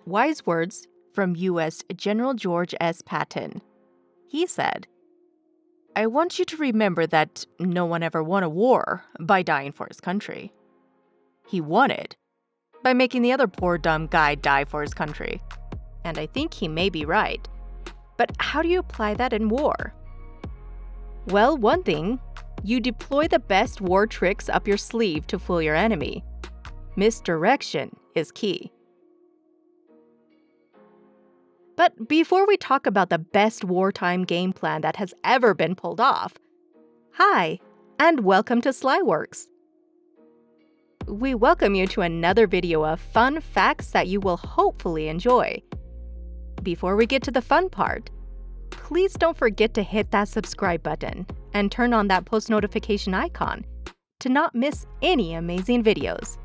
Wise words from U.S. General George S. Patton. He said, "I want you to remember that no one ever won a war by dying for his country. He won it by making the other poor dumb guy die for his country." And I think he may be right. But how do you apply that in war? Well, one thing, you deploy the best war tricks up your sleeve to fool your enemy. Misdirection is key. But before we talk about the best wartime game plan that has ever been pulled off, hi, and welcome to Slyworks. We welcome you to another video of fun facts that you will hopefully enjoy. Before we get to the fun part, please don't forget to hit that subscribe button and turn on that post notification icon to not miss any amazing videos.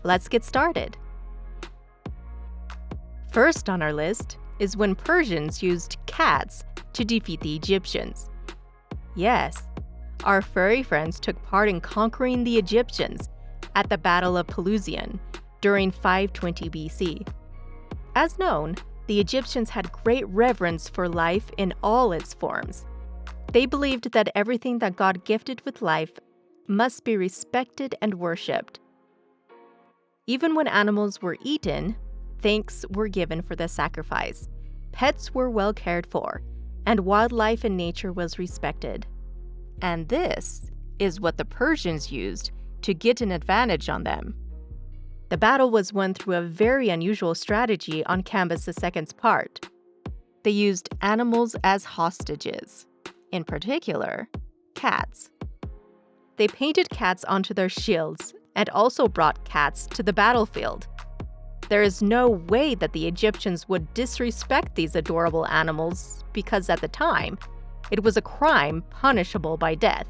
Let's get started. First on our list is when Persians used cats to defeat the Egyptians. Yes, our furry friends took part in conquering the Egyptians at the Battle of Pelusium during 520 BC. As known, the Egyptians had great reverence for life in all its forms. They believed that everything that God gifted with life must be respected and worshipped. Even when animals were eaten, thanks were given for the sacrifice, pets were well cared for, and wildlife and nature was respected. And this is what the Persians used to get an advantage on them. The battle was won through a very unusual strategy on Cambyses II's part. They used animals as hostages, in particular, cats. They painted cats onto their shields and also brought cats to the battlefield. There is no way that the Egyptians would disrespect these adorable animals because at the time, it was a crime punishable by death.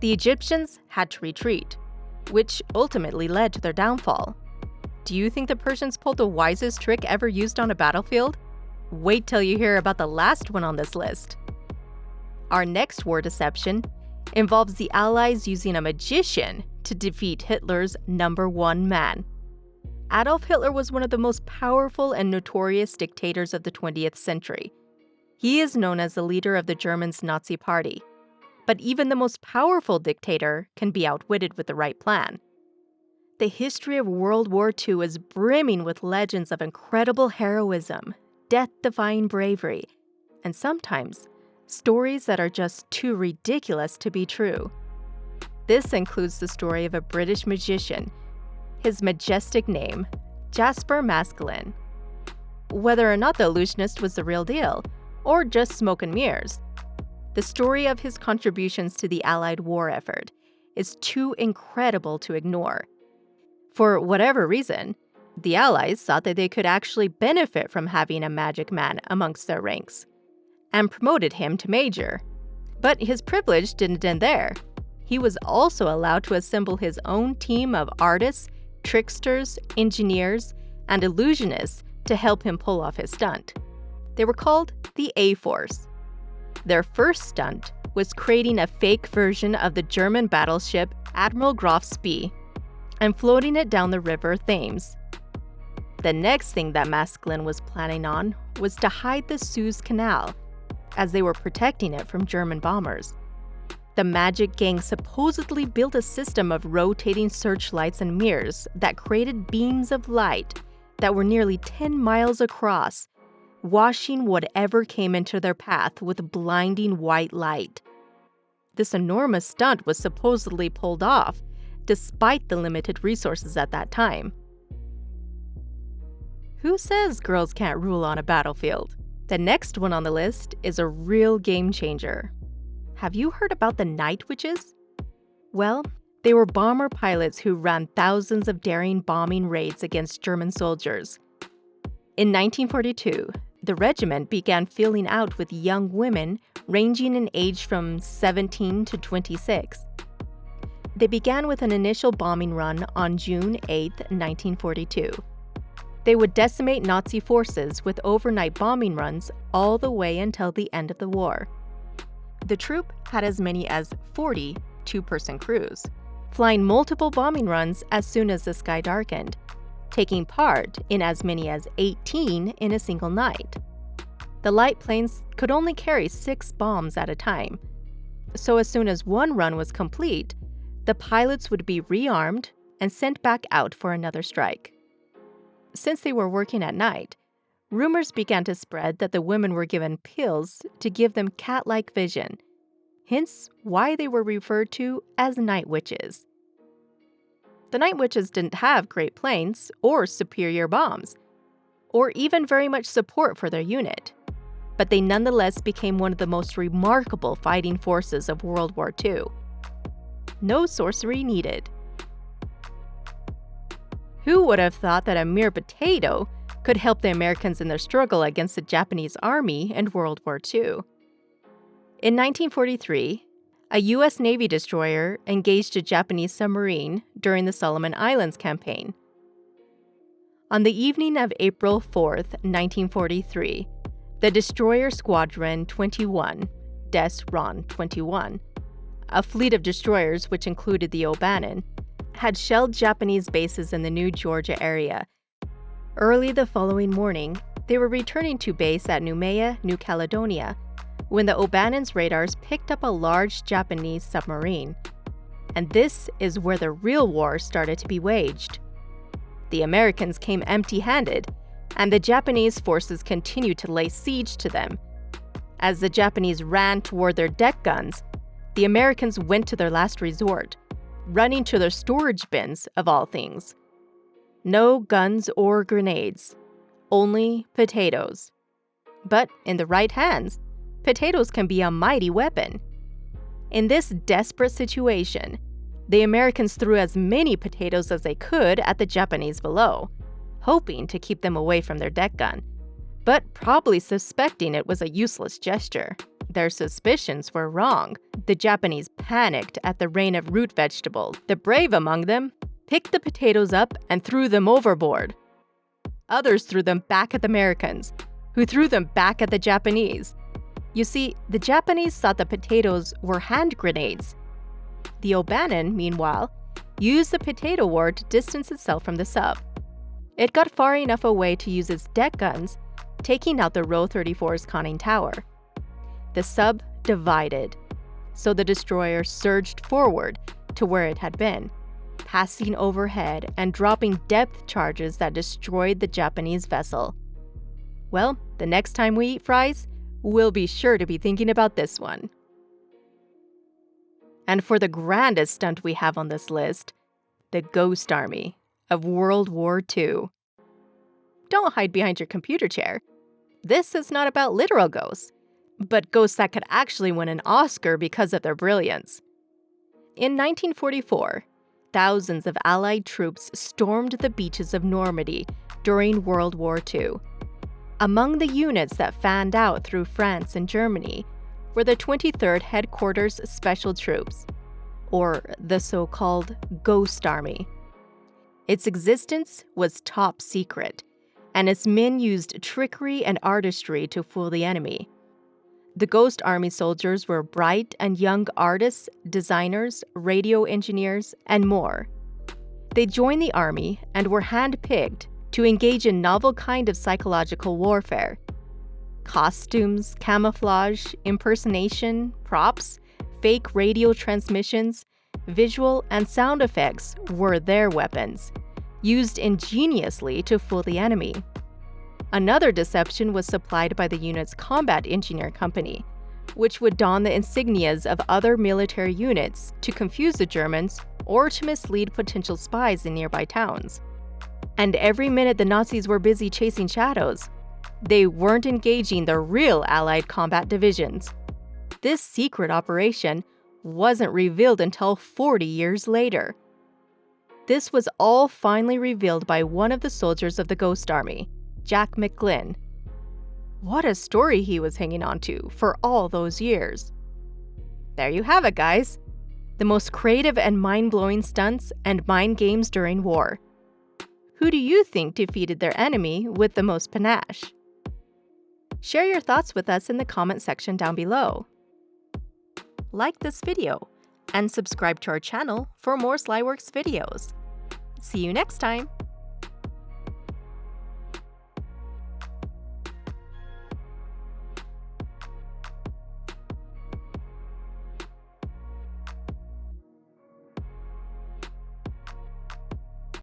The Egyptians had to retreat, which ultimately led to their downfall. Do you think the Persians pulled the wisest trick ever used on a battlefield? Wait till you hear about the last one on this list. Our next war deception involves the Allies using a magician to defeat Hitler's number one man. Adolf Hitler was one of the most powerful and notorious dictators of the 20th century. He is known as the leader of the Germans' Nazi Party. But even the most powerful dictator can be outwitted with the right plan. The history of World War II is brimming with legends of incredible heroism, death-defying bravery, and sometimes stories that are just too ridiculous to be true. This includes the story of a British magician, his majestic name, Jasper Maskelyne. Whether or not the illusionist was the real deal, or just smoke and mirrors, the story of his contributions to the Allied war effort is too incredible to ignore. For whatever reason, the Allies thought that they could actually benefit from having a magic man amongst their ranks, and promoted him to major. But his privilege didn't end there. He was also allowed to assemble his own team of artists, tricksters, engineers, and illusionists to help him pull off his stunt. They were called the A-Force. Their first stunt was creating a fake version of the German battleship Admiral Graf Spee and floating it down the river Thames. The next thing that Maskelyne was planning on was to hide the Suez Canal, as they were protecting it from German bombers. The magic gang supposedly built a system of rotating searchlights and mirrors that created beams of light that were nearly 10 miles across, washing whatever came into their path with blinding white light. This enormous stunt was supposedly pulled off, despite the limited resources at that time. Who says girls can't rule on a battlefield? The next one on the list is a real game changer. Have you heard about the Night Witches? Well, they were bomber pilots who ran thousands of daring bombing raids against German soldiers. In 1942, the regiment began filling out with young women ranging in age from 17 to 26. They began with an initial bombing run on June 8, 1942. They would decimate Nazi forces with overnight bombing runs all the way until the end of the war. The troop had as many as 40 two-person crews, flying multiple bombing runs as soon as the sky darkened, taking part in as many as 18 in a single night. The light planes could only carry 6 bombs at a time, so as soon as one run was complete, the pilots would be rearmed and sent back out for another strike. Since they were working at night, rumors began to spread that the women were given pills to give them cat-like vision, hence why they were referred to as night witches. The night witches didn't have great planes or superior bombs, or even very much support for their unit, but they nonetheless became one of the most remarkable fighting forces of World War II. No sorcery needed. Who would have thought that a mere potato could help the Americans in their struggle against the Japanese army in World War II? In 1943, a U.S. Navy destroyer engaged a Japanese submarine during the Solomon Islands campaign. On the evening of April 4, 1943, the destroyer Squadron 21, Des Ron 21, a fleet of destroyers which included the O'Bannon, had shelled Japanese bases in the New Georgia area. Early the following morning, they were returning to base at Noumea, New Caledonia, when the O'Bannon's radars picked up a large Japanese submarine. And this is where the real war started to be waged. The Americans came empty-handed, and the Japanese forces continued to lay siege to them. As the Japanese ran toward their deck guns, the Americans went to their last resort, running to their storage bins of all things. No guns or grenades, only potatoes. But in the right hands, potatoes can be a mighty weapon. In this desperate situation, the Americans threw as many potatoes as they could at the Japanese below, hoping to keep them away from their deck gun, but probably suspecting it was a useless gesture. Their suspicions were wrong. The Japanese panicked at the rain of root vegetables. The brave among them picked the potatoes up and threw them overboard. Others threw them back at the Americans, who threw them back at the Japanese. You see, the Japanese thought the potatoes were hand grenades. The O'Bannon, meanwhile, used the potato war to distance itself from the sub. It got far enough away to use its deck guns, taking out the Row 34's conning tower. The sub divided, so the destroyer surged forward to where it had been, passing overhead and dropping depth charges that destroyed the Japanese vessel. Well, the next time we eat fries, we'll be sure to be thinking about this one. And for the grandest stunt we have on this list, the Ghost Army of World War II. Don't hide behind your computer chair. This is not about literal ghosts, but ghosts that could actually win an Oscar because of their brilliance. In 1944, thousands of Allied troops stormed the beaches of Normandy during World War II. Among the units that fanned out through France and Germany were the 23rd Headquarters Special Troops, or the so-called Ghost Army. Its existence was top secret, and its men used trickery and artistry to fool the enemy. The Ghost Army soldiers were bright and young artists, designers, radio engineers, and more. They joined the army and were handpicked to engage in novel kind of psychological warfare. Costumes, camouflage, impersonation, props, fake radio transmissions, visual and sound effects were their weapons, used ingeniously to fool the enemy. Another deception was supplied by the unit's combat engineer company, which would don the insignias of other military units to confuse the Germans or to mislead potential spies in nearby towns. And every minute the Nazis were busy chasing shadows, they weren't engaging the real Allied combat divisions. This secret operation wasn't revealed until 40 years later. This was all finally revealed by one of the soldiers of the Ghost Army, Jack McGlynn. What a story he was hanging on to for all those years. There you have it, guys. The most creative and mind-blowing stunts and mind games during war. Who do you think defeated their enemy with the most panache? Share your thoughts with us in the comment section down below. Like this video and subscribe to our channel for more Slyworks videos. See you next time!